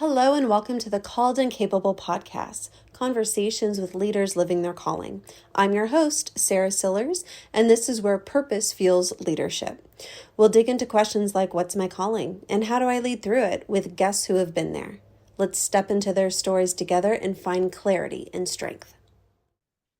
Hello and welcome to the Called and Capable podcast, conversations with leaders living their calling. I'm your host, Sarah Sillers, and this is where purpose fuels leadership. We'll dig into questions like what's my calling and how do I lead through it with guests who have been there. Let's step into their stories together and find clarity and strength.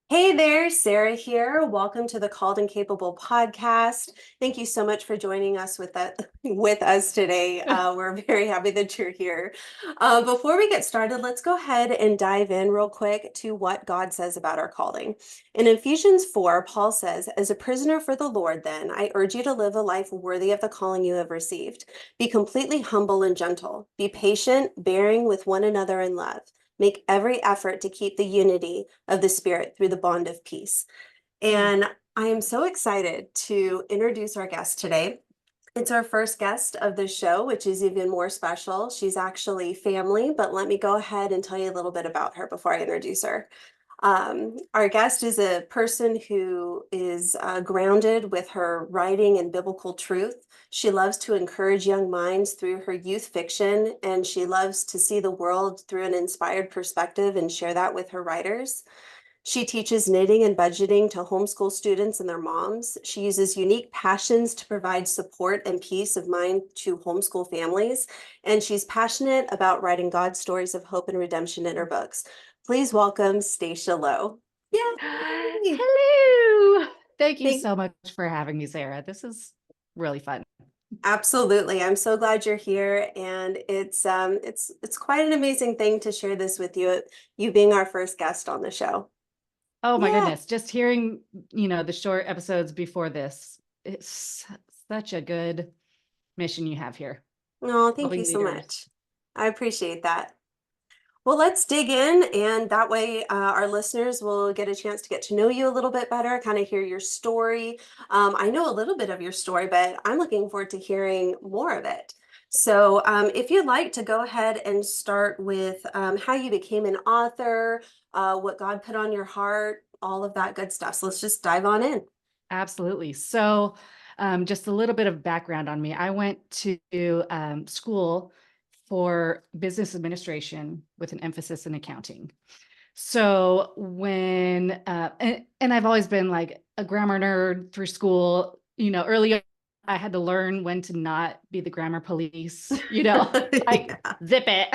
Hey there, Sarah here. Welcome to the Called and Capable podcast. Thank you so much for joining us with us today. We're very happy that you're here. Before we get started, let's go ahead and dive in real quick to what God says about our calling. In Ephesians 4, Paul says, "As a prisoner for the Lord, then, I urge you to live a life worthy of the calling you have received. Be completely humble and gentle. Be patient, bearing with one another in love. Make every effort to keep the unity of the Spirit through the bond of peace." And I am so excited to introduce our guest today. It's our first guest of the show, which is even more special. She's actually family, but let me go ahead and tell you a little bit about her before I introduce her. Our guest is a person who is grounded with her writing and biblical truth. She loves to encourage young minds through her youth fiction, and she loves to see the world through an inspired perspective and share that with her writers. She teaches knitting and budgeting to homeschool students and their moms. She uses unique passions to provide support and peace of mind to homeschool families. And she's passionate about writing God's stories of hope and redemption in her books. Please welcome Stacia Lowe. Yay! Hello. Thank you Thank- so much for having me, Sarah. This is really fun. Absolutely. I'm so glad you're here. And it's quite an amazing thing to share this with you, you being our first guest on the show. Oh my Yeah. goodness. Just hearing, the short episodes before this, it's such a good mission you have here. Oh, thank Helping you so leaders. much. I appreciate that. Well, let's dig in, and that way our listeners will get a chance to get to know you a little bit better, kind of hear your story. I know a little bit of your story, but I'm looking forward to hearing more of it. So if you'd like to go ahead and start with how you became an author, what God put on your heart, all of that good stuff. So let's just dive on in. Absolutely. So just a little bit of background on me. I went to school for business administration with an emphasis in accounting. So when, and I've always been like a grammar nerd through school, early on, I had to learn when to not be the grammar police, like zip it.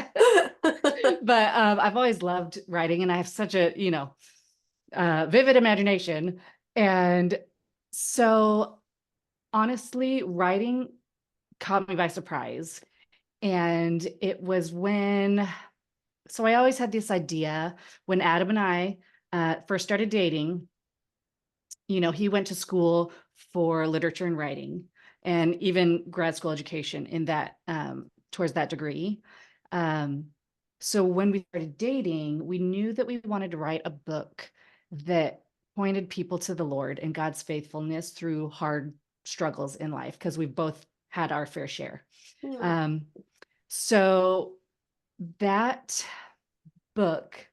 But I've always loved writing and I have such a, vivid imagination. And so honestly, writing caught me by surprise. And it was so I always had this idea when Adam and I first started dating. He went to school for literature and writing and even grad school education in that towards that degree. So when we started dating, we knew that we wanted to write a book that pointed people to the Lord and God's faithfulness through hard struggles in life, because we've both had our fair share. Yeah. So that book,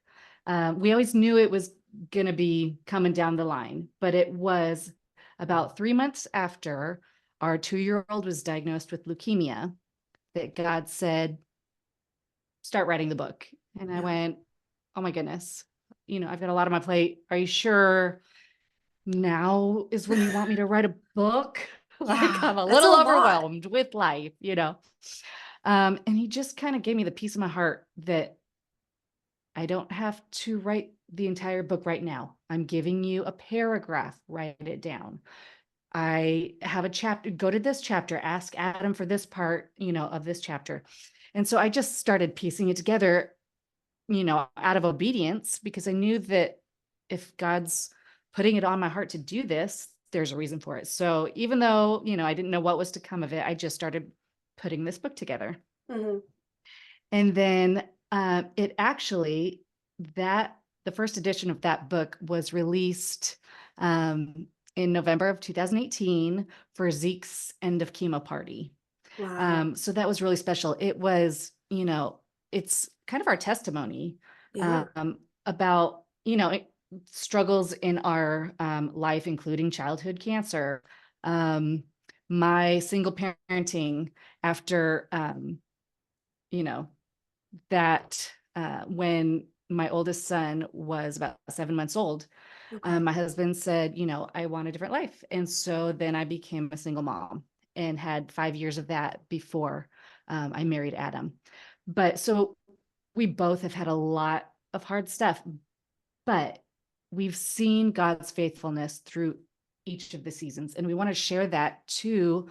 we always knew it was going to be coming down the line, but it was about 3 months after our 2-year-old was diagnosed with leukemia that God said, start writing the book. And I went, oh my goodness, I've got a lot on my plate. Are you sure now is when you want me to write a book? Like I'm a little overwhelmed with life, and he just kind of gave me the peace of my heart that I don't have to write the entire book right now. I'm giving you a paragraph, write it down. I have a chapter, go to this chapter, ask Adam for this part, of this chapter. And so I just started piecing it together, out of obedience, because I knew that if God's putting it on my heart to do this, there's a reason for it. So even though, I didn't know what was to come of it, I just started putting this book together. Mm-hmm. And then it actually, the first edition of that book was released in November of 2018 for Zeke's end of chemo party. Wow. So that was really special. It was, it's kind of our testimony Yeah. about, struggles in our life, including childhood cancer, my single parenting after, you know, that when my oldest son was about 7 months old, Okay. my husband said, I want a different life. And so then I became a single mom and had 5 years of that before I married Adam. But so we both have had a lot of hard stuff, but we've seen God's faithfulness through each of the seasons. And we want to share that to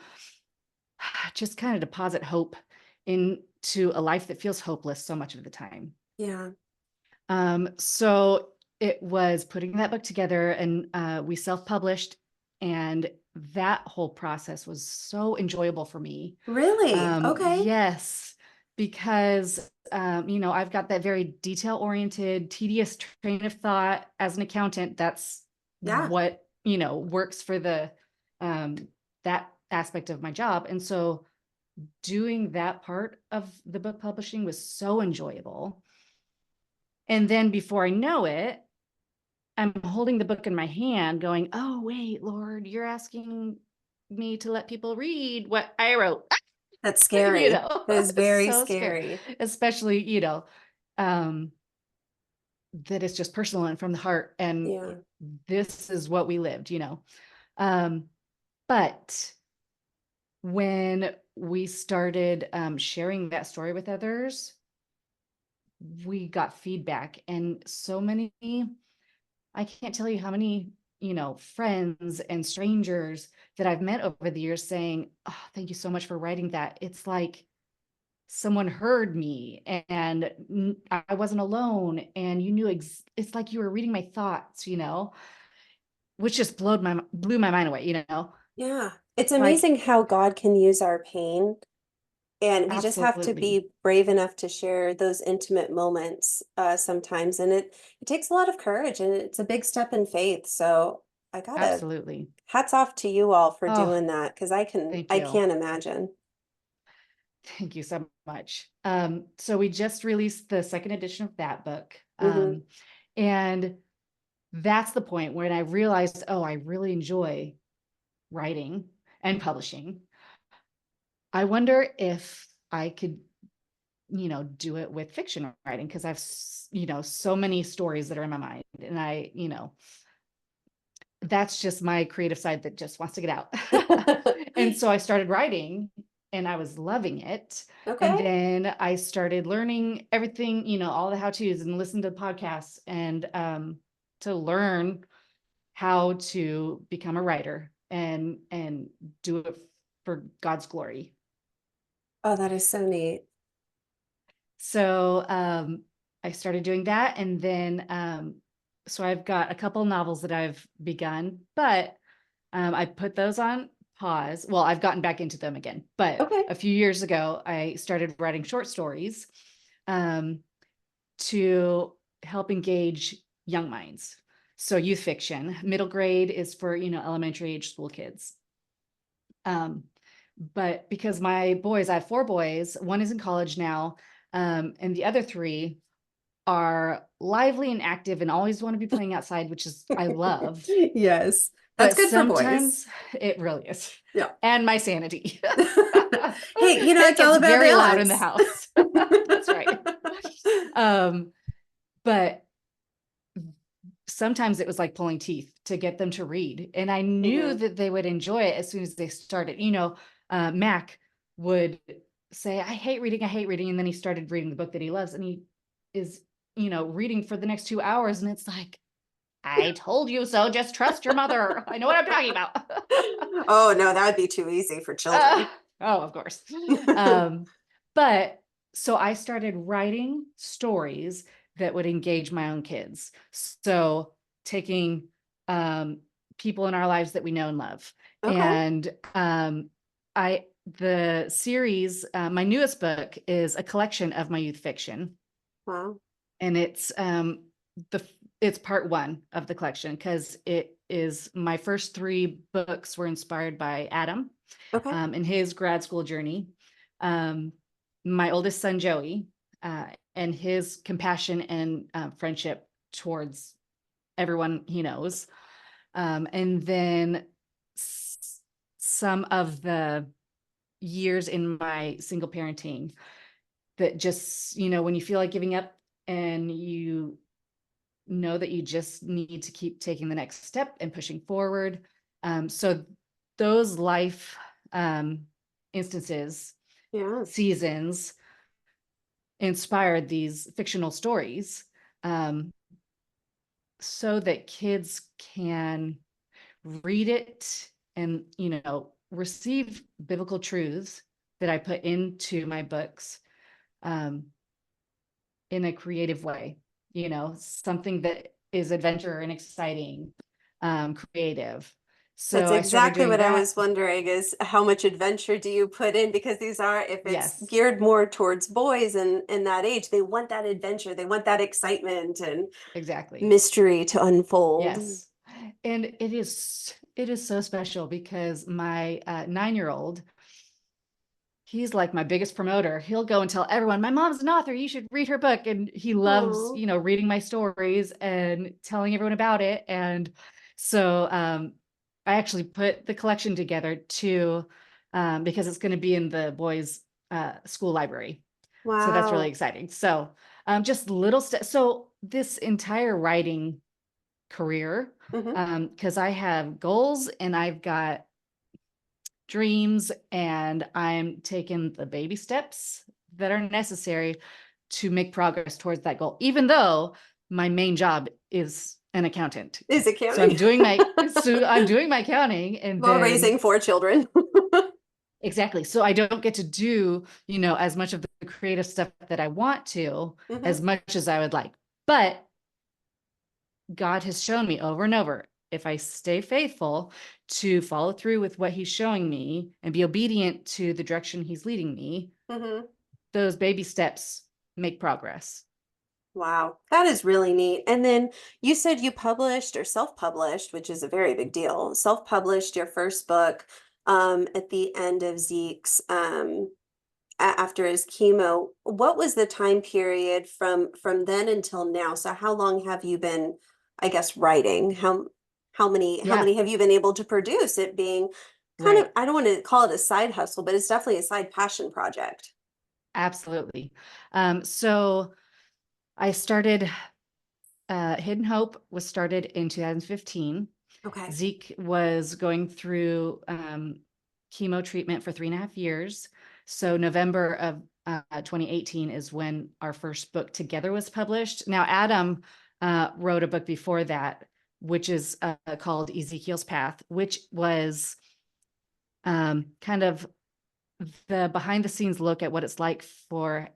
just kind of deposit hope into a life that feels hopeless so much of the time. Yeah. So it was putting that book together, and we self-published, and that whole process was so enjoyable for me. Really? Okay. Yes, because I've got that very detail-oriented, tedious train of thought as an accountant. That's Yeah. what, works for the that aspect of my job. And so doing that part of the book publishing was so enjoyable. And then before I know it, I'm holding the book in my hand going, oh, wait, Lord, you're asking me to let people read what I wrote. That's scary. That is It's very so scary, scary. especially, um, that it's just personal and from the heart. And Yeah. this is what we lived. Um, but when we started sharing that story with others, we got feedback, and so many, I can't tell you how many, friends and strangers that I've met over the years saying, oh, thank you so much for writing that. It's like someone heard me, and I wasn't alone, and you knew, it's like you were reading my thoughts, which just blew my mind away. Yeah. It's Like, amazing how God can use our pain. And we just have to absolutely. be brave enough to share those intimate moments sometimes. And it takes a lot of courage and it's a big step in faith. So I gotta Absolutely. hats off to you all for Oh, doing that because thank I you. can't imagine. Thank you so much. So we just released the second edition of that book. Hmm. And that's the point when I realized, oh, I really enjoy writing and publishing. I wonder if I could, do it with fiction writing, because I've, so many stories that are in my mind, and that's just my creative side that just wants to get out. And so I started writing, and I was loving it. And Okay. then I started learning everything, all the how-tos, and listen to podcasts, and to learn how to become a writer and do it for God's glory. Oh, that is so neat. So I started doing that, and then so I've got a couple novels that I've begun, but I put those on pause. Well, I've gotten back into them again, but Okay. a few years ago, I started writing short stories um, to help engage young minds. So youth fiction. Middle grade is for, elementary age school kids. But because my boys, I have 4 boys, one is in college now, and the other 3 are lively and active and always want to be playing outside, which is, I love. Yes. That's But good for boys. sometimes it really is. Yeah. And my sanity. Hey, It it's all gets about very loud in the balance. house. That's right. But sometimes it was like pulling teeth to get them to read. And I knew Hmm. that they would enjoy it as soon as they started. Mac would say, I hate reading, I hate reading. And then he started reading the book that he loves. And he is, reading for the next 2 hours. And it's like, I told you so. Just trust your mother. I know what I'm talking about. Oh, no, that would be too easy for uh, children. oh, of course. Um, but so I started writing stories that would engage my own kids. So taking people in our lives that we know and love. Okay. And the series, my newest book is a collection of my youth fiction. Wow. And it's part 1 of the collection, because it is my first 3 books were inspired by Adam Okay. in his grad school journey. Um, my oldest son, Joey, and his compassion and friendship towards everyone he knows. And then some of the years in my single parenting. that just, you know, when you feel like giving up and you know that you just need to keep taking the next step and pushing forward. So those life instances, Yeah. seasons inspired these fictional stories, so that kids can read it and, you know, receive biblical truths that I put into my books, um, in a creative way, you know, something that is adventure and exciting, creative. That's So I started exactly doing what I that. was wondering is how much adventure do you put in? Because these are, if it's Yes, geared more towards boys and in that age, they want that adventure, they want that excitement and exactly. mystery to unfold. Yes. And it is so special because my 9-year-old, he's like my biggest promoter. He'll go and tell everyone, my mom's an author, you should read her book. And he loves, Oh, you know, reading my stories and telling everyone about it. And so I actually put the collection together too, because it's going to be in the boys' school library. So that's really wow. exciting. So just little steps. So this entire writing career, Hmm. because I have goals and I've got dreams, and I'm taking the baby steps that are necessary to make progress towards that goal, even though my main job is an accountant. Is So accounting. I'm doing my so I'm doing my accounting, and While then raising four children. exactly. So I don't get to do, you know, as much of the creative stuff that I want to, Hmm. as much as I would like. But God has shown me over and over, if I stay faithful to follow through with what he's showing me and be obedient to the direction he's leading me, Hmm. those baby steps make progress. Wow, that is really neat. And then you said you published or self-published, which is a very big deal. Self-published your first book at the end of Zeke's after his chemo. What was the time period from then until now? So how long have you been, I guess, writing? How Yeah, many have you been able to produce? It being kind of, right. I don't want to call it a side hustle, but it's definitely a side passion project. Absolutely. So I started, Hidden Hope was started in 2015. Okay. Zeke was going through chemo treatment for 3.5 years. So November of 2018 is when our first book together was published. Now, Adam wrote a book before that, which is called Ezekiel's Path, which was kind of the behind the scenes look at what it's like for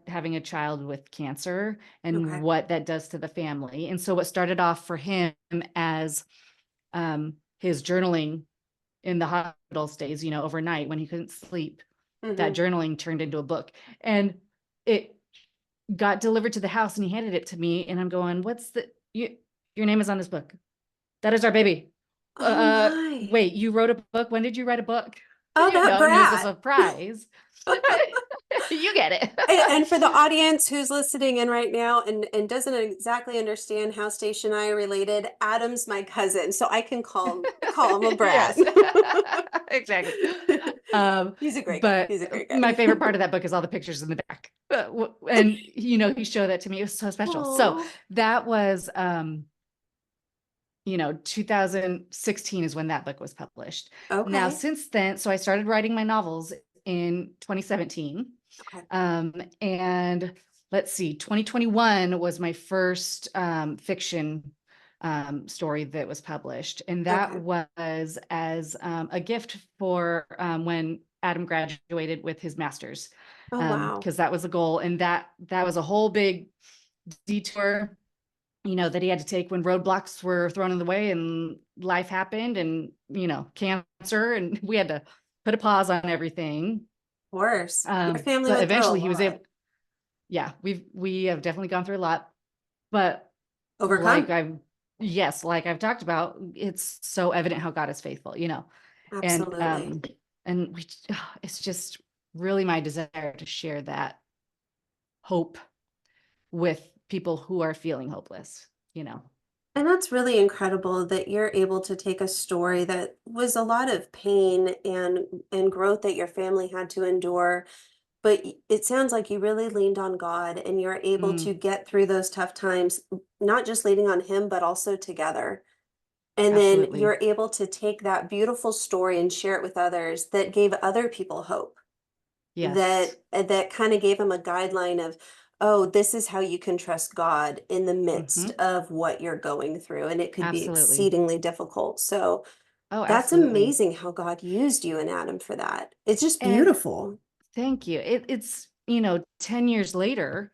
having a child with cancer and Okay. what that does to the family. And so what started off for him as his journaling in the hospital stays, you know, overnight when he couldn't sleep, that Hmm. journaling turned into a book. And it got delivered to the house and he handed it to me. And I'm going, your name is on this book. That is our baby. Oh my. Wait, you wrote a book? When did you write a book? Oh, You that know, and it was a brat. surprise. You get it. And for the audience who's listening in right now and doesn't exactly understand how Stacia and I are related, Adam's my cousin, so I can call him a brat. Yes, exactly. He's a great guy. But He's a great my guy. favorite part of that book is all the pictures in the back. And you know, he showed that to me. It was so special. So Oh, that was 2016 is when that book was published. Now, okay. since then, so I started writing my novels in 2017. Okay. And let's see, 2021 was my first fiction story that was published. And that Okay. was as a gift for when Adam graduated with his master's, Oh, wow. because that was a goal. And that was a whole big detour, you know, that he had to take when roadblocks were thrown in the way and life happened and, you know, cancer, and we had to put a pause on everything. Of course. Your family But went through a eventually he was lot. able, yeah, we have definitely gone through a lot, but like Overcome. I've, yes, like I've talked about, it's so evident how God is faithful, you know, and, Absolutely. it's just really my desire to share that hope with people who are feeling hopeless, you know. And that's really incredible that you're able to take a story that was a lot of pain and growth that your family had to endure, but it sounds like you really leaned on God and you're able Mm, to get through those tough times, not just leaning on Him, but also together. And then absolutely. you're able to take that beautiful story and share it with others that gave other people hope, Yes. that kind of gave them a guideline of, oh, this is how you can trust God in the midst Hmm. of what you're going through. And it could be Absolutely. exceedingly difficult. So Oh, that's absolutely. amazing how God used you and Adam for that. It's just And beautiful. thank you. It's, 10 years later,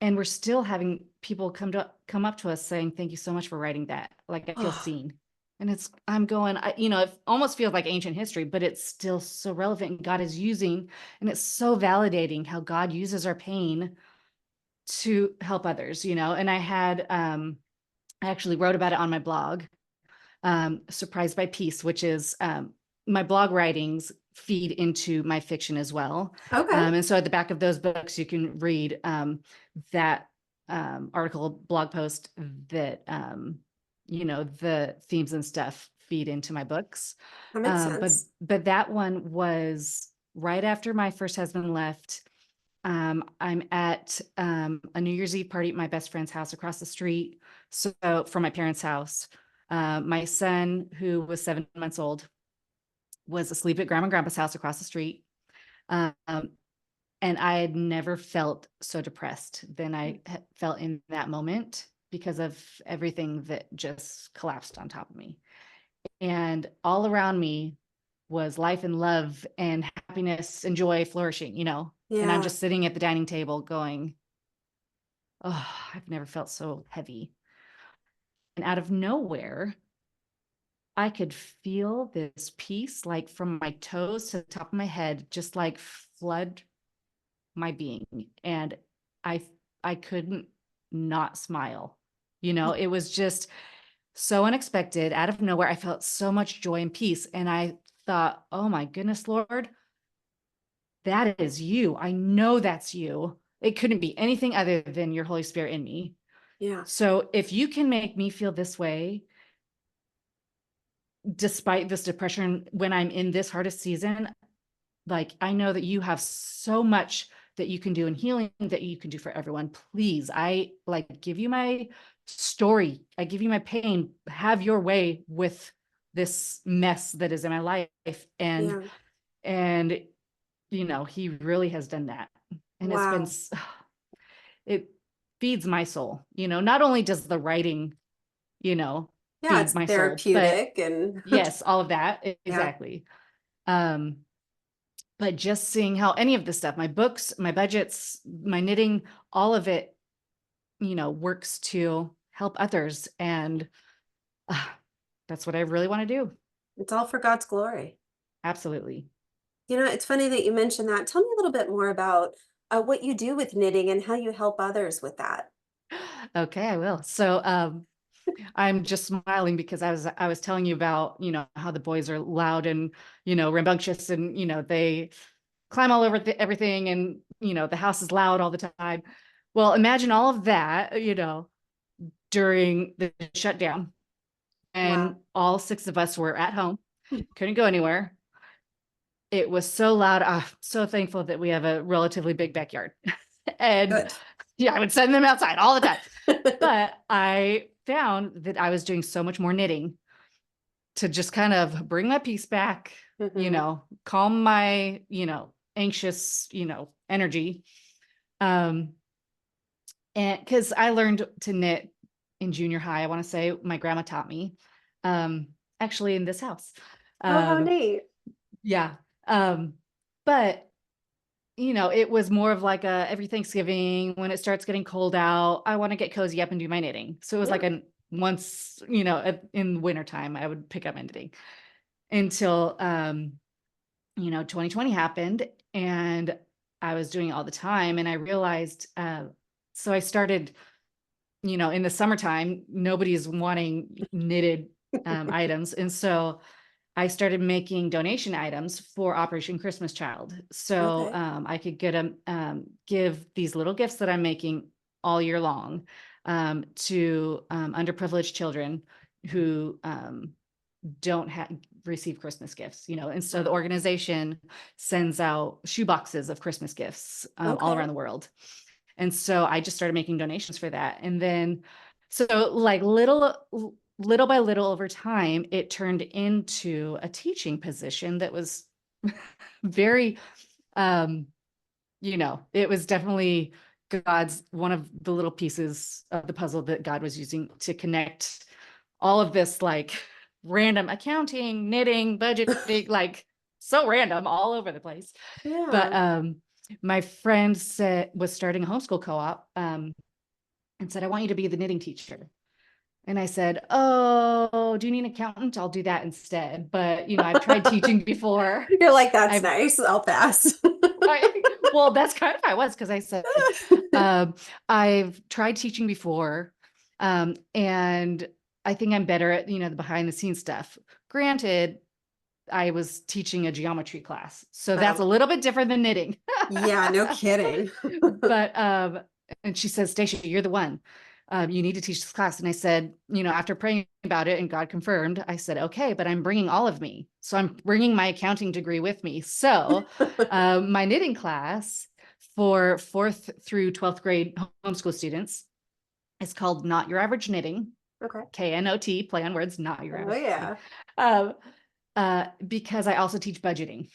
and we're still having people come up to us saying, "Thank you so much for writing that." Like, I feel Oh, seen. And I'm going, it almost feels like ancient history, but it's still so relevant. And God is using, and it's so validating how God uses our pain to help others, And I actually wrote about it on my blog, Surprised by Peace, which is my blog writings feed into my fiction as well. okay. And so at the back of those books, you can read that article, blog post that, the themes and stuff feed into my books. That makes But sense. that one was right after my first husband left. I'm at a New Year's Eve party at my best friend's house across the street. So from my parents' house, my son, who was 7 months old, was asleep at grandma and grandpa's house across the street. Um, and I had never felt so depressed than I felt in that moment because of everything that just collapsed on top of me. And all around me was life and love and happiness and joy flourishing, and I'm Yeah. just sitting at the dining table going, oh, I've never felt so heavy. And out of nowhere, I could feel this peace, like from my toes to the top of my head, just like flood my being. And I, I couldn't not smile. It was just so unexpected. Out of nowhere, I felt so much joy and peace. And I thought, oh my goodness, Lord, that is you. I know that's you. It couldn't be anything other than your Holy Spirit in me. Yeah. So if you can make me feel this way, despite this depression, when I'm in this hardest season, like, I know that you have so much that you can do in healing, that you can do for everyone. Please, I like give you my story. I give you my pain. Have your way with this mess that is in my life. And, Yeah. and, he really has done that. And it's been, Wow. it feeds my soul. Not only does the writing, you know, Yeah, feed it's my soul, but therapeutic and yes, all of that. yeah. Exactly. Um, but just seeing how any of this stuff, my books, my budgets, my knitting, all of it, works to help others. And uh, that's what I really want to do. It's all for God's glory. Absolutely. It's funny that you mentioned that. Tell me a little bit more about what you do with knitting and how you help others with that. Okay, I will. So I'm just smiling because I was telling you about, how the boys are loud and, rambunctious, and, they climb all over everything, and, the house is loud all the time. Well, imagine all of that, during the shutdown, and Wow. all six of us were at home, couldn't go anywhere. It was so loud. I'm so thankful that we have a relatively big backyard. And Good. yeah, I would send them outside all the time. But I found that I was doing so much more knitting to just kind of bring my peace back, Hmm. calm my, anxious, energy. Um, and because I learned to knit in junior high, I want to say my grandma taught me, um, actually in this house. Oh, how Um, neat. yeah. Um, but it was more of like every Thanksgiving when it starts getting cold out, I want to get cozy up and do my knitting. So it was like Yeah. once, in wintertime, I would pick up my knitting until, 2020 happened, and I was doing it all the time. And I realized, so I started, in the summertime, nobody's wanting knitted items. And so I started making donation items for Operation Christmas Child. So Okay. I could get them, give these little gifts that I'm making all year long, to underprivileged children who don't have receive Christmas gifts, and so the organization sends out shoe boxes of Christmas gifts all Okay. around the world. And so I just started making donations for that. And then, so like little by little over time, it turned into a teaching position that was very, um, it was definitely God's one of the little pieces of the puzzle that God was using to connect all of this like random accounting, knitting, budgeting, like so random all over the place. But Yeah. my friend was starting a homeschool co-op and said, I want you to be the knitting teacher. And I said, oh, do you need an accountant? I'll do that instead. But, I've tried teaching before. You're like, that's I've, nice. I'll pass. well, that's kind of how I was because I said, I've tried teaching before. And I think I'm better at, the behind the scenes stuff. Granted, I was teaching a geometry class. So that's a little bit different than knitting. Yeah, no kidding. But, and she says, Stacia, you're the one. You need to teach this class. And I said, after praying about it and God confirmed, I said, okay, but I'm bringing all of me. So I'm bringing my accounting degree with me. So my knitting class for 4th through 12th grade homeschool students is called Not Your Average Knitting. Okay. KNOT, play on words, not your average. Oh, yeah. Because I also teach budgeting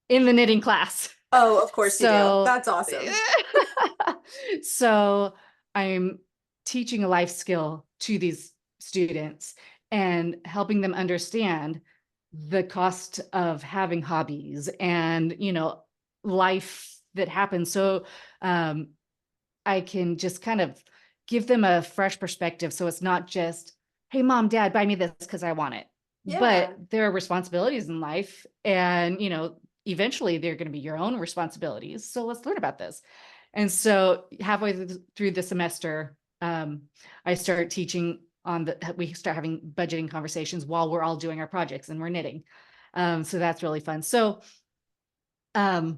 in the knitting class. Oh, of course you do. That's awesome. So I'm teaching a life skill to these students and helping them understand the cost of having hobbies and, life that happens. So I can just kind of give them a fresh perspective. So it's not just, hey, mom, dad, buy me this because I want it. Yeah. But there are responsibilities in life and, eventually they're going to be your own responsibilities. So let's learn about this. And so halfway through the semester, I start teaching we start having budgeting conversations while we're all doing our projects and we're knitting. So that's really fun. So that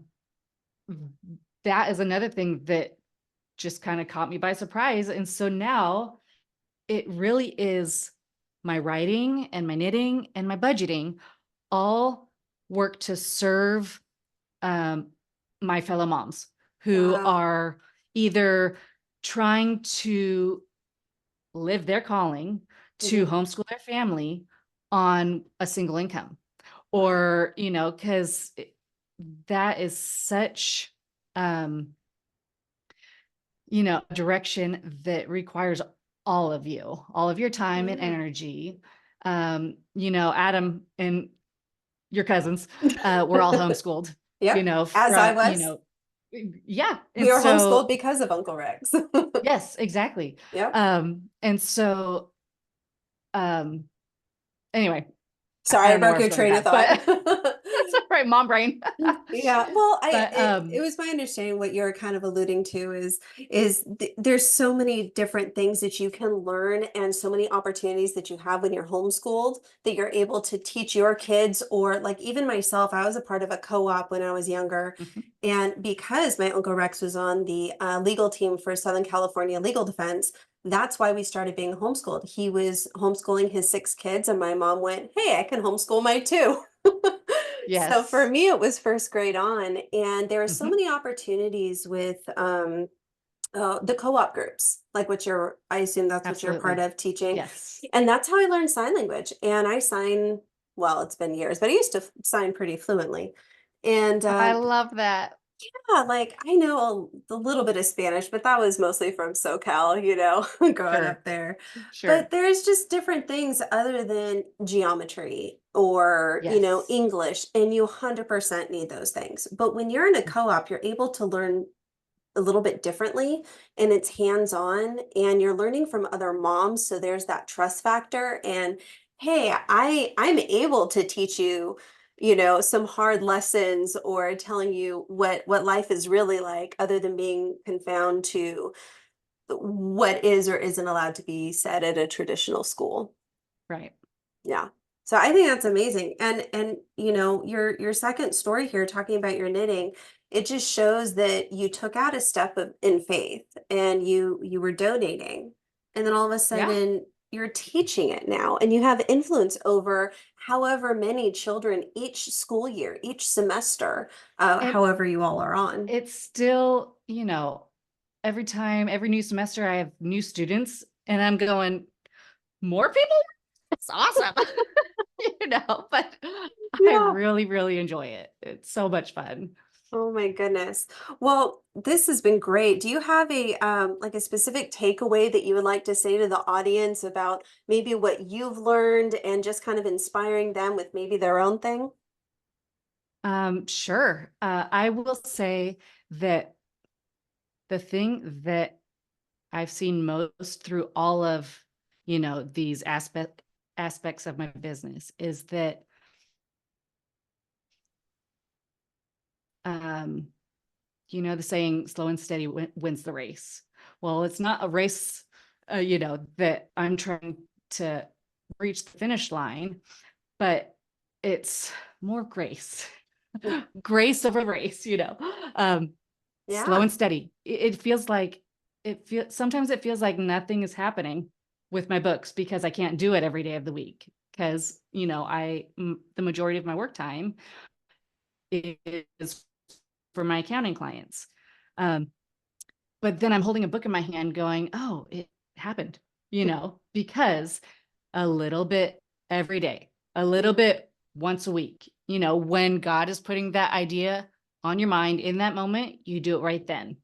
is another thing that just kind of caught me by surprise. And so now it really is my writing and my knitting and my budgeting all work to serve my fellow moms who are either trying to live their calling to homeschool their family on a single income or, because that is such, direction that requires all of your time and energy. Adam and your cousins, we're all homeschooled, Yep. As I was. Yeah. We were homeschooled because of Uncle Rex. Yes, exactly. Yeah. And so, anyway, sorry, I broke your train of thought. That's all right, mom brain. Yeah. Well, it was my understanding what you're kind of alluding to is there's so many different things that you can learn and so many opportunities that you have when you're homeschooled that you're able to teach your kids or like even myself, I was a part of a co-op when I was younger. And because my Uncle Rex was on the legal team for Southern California Legal Defense, that's why we started being homeschooled. He was homeschooling his 6 kids and my mom went, hey, I can homeschool my 2. Yes. So for me, it was 1st grade on, and there are so many opportunities with the co-op groups, like I assume that's what you're part of teaching. Yes. And that's how I learned sign language. And I sign, well, it's been years, but I used to sign pretty fluently. And I love that. yeah, like I know a little bit of Spanish, but that was mostly from SoCal, growing up there. Sure. But there's just different things other than geometry or, English, and you 100% need those things. But when you're in a co-op, you're able to learn a little bit differently and it's hands-on and you're learning from other moms. So there's that trust factor. And hey, I'm able to teach you some hard lessons or telling you what life is really like other than being confounded to what is or isn't allowed to be said at a traditional school. Right. Yeah. So I think that's amazing. And your second story here talking about your knitting, it just shows that you took out a step in faith and you were donating. And then all of a sudden you're teaching it now and you have influence over however many children each school year, each semester, And however you all are on. it's still, every time, every new semester, I have new students, and I'm going, more people? It's awesome. But I Yeah. really, really enjoy it. It's so much fun. Oh my goodness. Well, this has been great. Do you have a like a specific takeaway that you would like to say to the audience about maybe what you've learned and just kind of inspiring them with maybe their own thing? Sure. I will say that the thing that I've seen most through all of, these aspects of my business is that um, the saying slow and steady wins the race. Well, it's not a race, that I'm trying to reach the finish line, but it's more grace, Yeah. grace over race, slow Yeah. and steady. It feels like sometimes it feels like nothing is happening with my books because I can't do it every day of the week because, the majority of my work time is for my accounting clients. Um, but then I'm holding a book in my hand going, oh, it happened, because a little bit every day, a little Yeah. bit once a week, when God is putting that idea on your mind in that moment, you do it right then.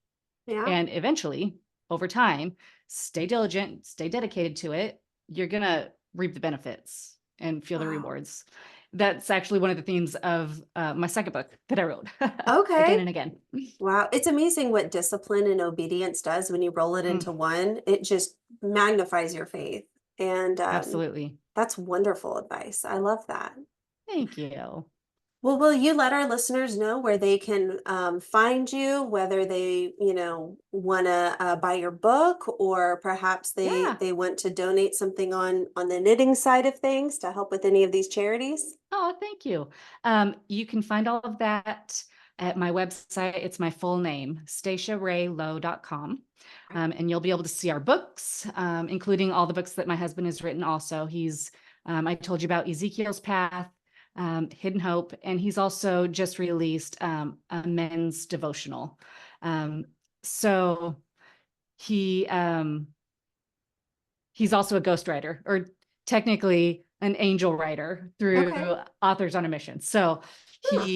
Yeah. And eventually, over time, stay diligent, stay dedicated to it. You're going to reap the benefits and feel the Wow. rewards. That's actually one of the themes of my second book that I wrote again Okay. and again. Wow. It's amazing what discipline and obedience does when you roll it Mm, into one. It just magnifies your faith. And absolutely. that's wonderful advice. I love that. Thank you. Well, will you let our listeners know where they can find you, whether they, want to buy your book, or perhaps they Yeah. they want to donate something on the knitting side of things to help with any of these charities? Oh, thank you. You can find all of that at my website. It's my full name, staciaraylowe.com. And you'll be able to see our books, including all the books that my husband has written also. I told you about Ezekiel's Path, Hidden Hope, and he's also just released a men's devotional. So he he's also a ghostwriter, or technically an angel writer through Okay. Authors on a Mission. So Huh.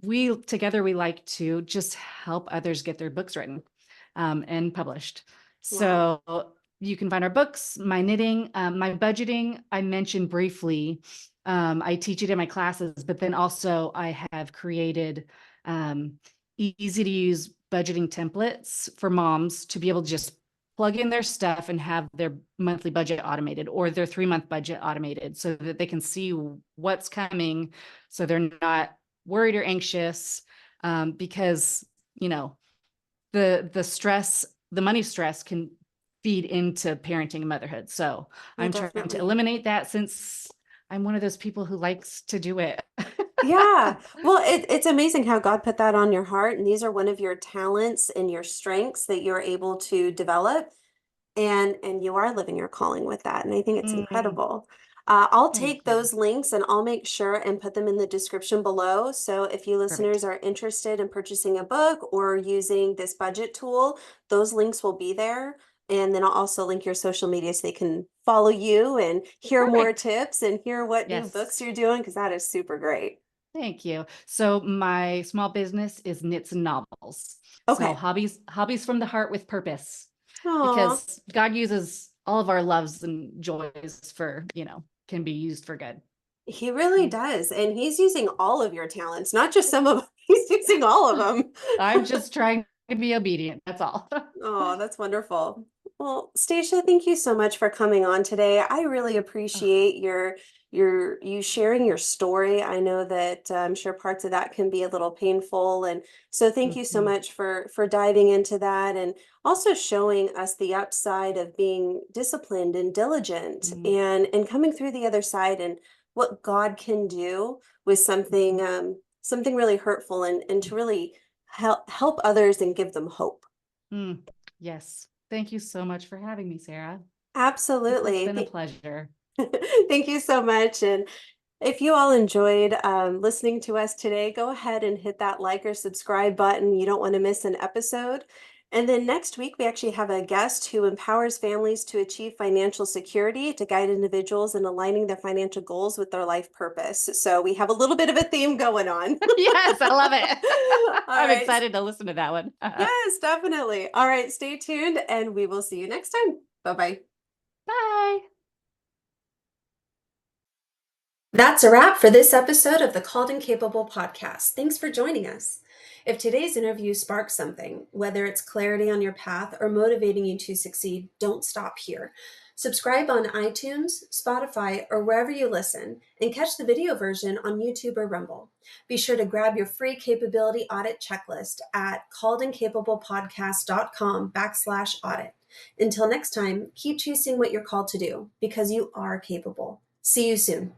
we together, we like to just help others get their books written and published. Wow. So you can find our books, my knitting, my budgeting. I mentioned briefly. I teach it in my classes, but then also I have created easy to use budgeting templates for moms to be able to just plug in their stuff and have their monthly budget automated or their 3-month budget automated so that they can see what's coming. So they're not worried or anxious because, the stress, the money stress can feed into parenting and motherhood. So Oh, I'm trying to definitely. eliminate that since I'm one of those people who likes to do it. Yeah. Well, it's amazing how God put that on your heart, and these are one of your talents and your strengths that you're able to develop. And you are living your calling with that, and I think it's Mm, incredible. I'll thank take you. those links and I'll make sure and put them in the description below. So if you listeners Perfect. are interested in purchasing a book or using this budget tool, those links will be there. And then I'll also link your social media so they can follow you and hear more Perfect. tips and hear what new Yes. books you're doing, because that is super great. Thank you. So my small business is knits and novels. So Okay. hobbies from the heart with purpose, Aw. because God uses all of our loves and joys for, can be used for good. He really Mm. does. And he's using all of your talents, not just some of them. He's using all of them. I'm just trying to be obedient. That's all. Oh, that's wonderful. Well, Stacia, thank you so much for coming on today. I really Oh, appreciate you sharing your story. I know that I'm sure parts of that can be a little painful, and so thank you so mhm, much for diving into that and also showing us the upside of being disciplined and diligent mm, and coming through the other side and what God can do with mhm, something really hurtful and to really help others and give them hope. mm. Yes. Thank you so much for having me, Sarah. This has Absolutely. been a pleasure. Thank you so much. And if you all enjoyed listening to us today, go ahead and hit that like or subscribe button. You don't want to miss an episode. And then next week, we actually have a guest who empowers families to achieve financial security to guide individuals in aligning their financial goals with their life purpose. So we have a little bit of a theme going on. Yes, I love it. All I'm right. excited to listen to that one. Yes, definitely. All right. Stay tuned and we will see you next time. Bye-bye. Bye. That's a wrap for this episode of the Called and Capable podcast. Thanks for joining us. If today's interview sparks something, whether it's clarity on your path or motivating you to succeed, don't stop here. Subscribe on iTunes, Spotify, or wherever you listen, and catch the video version on YouTube or Rumble. Be sure to grab your free capability audit checklist at calledandcapablepodcast.com/audit. Until next time, keep chasing what you're called to do because you are capable. See you soon.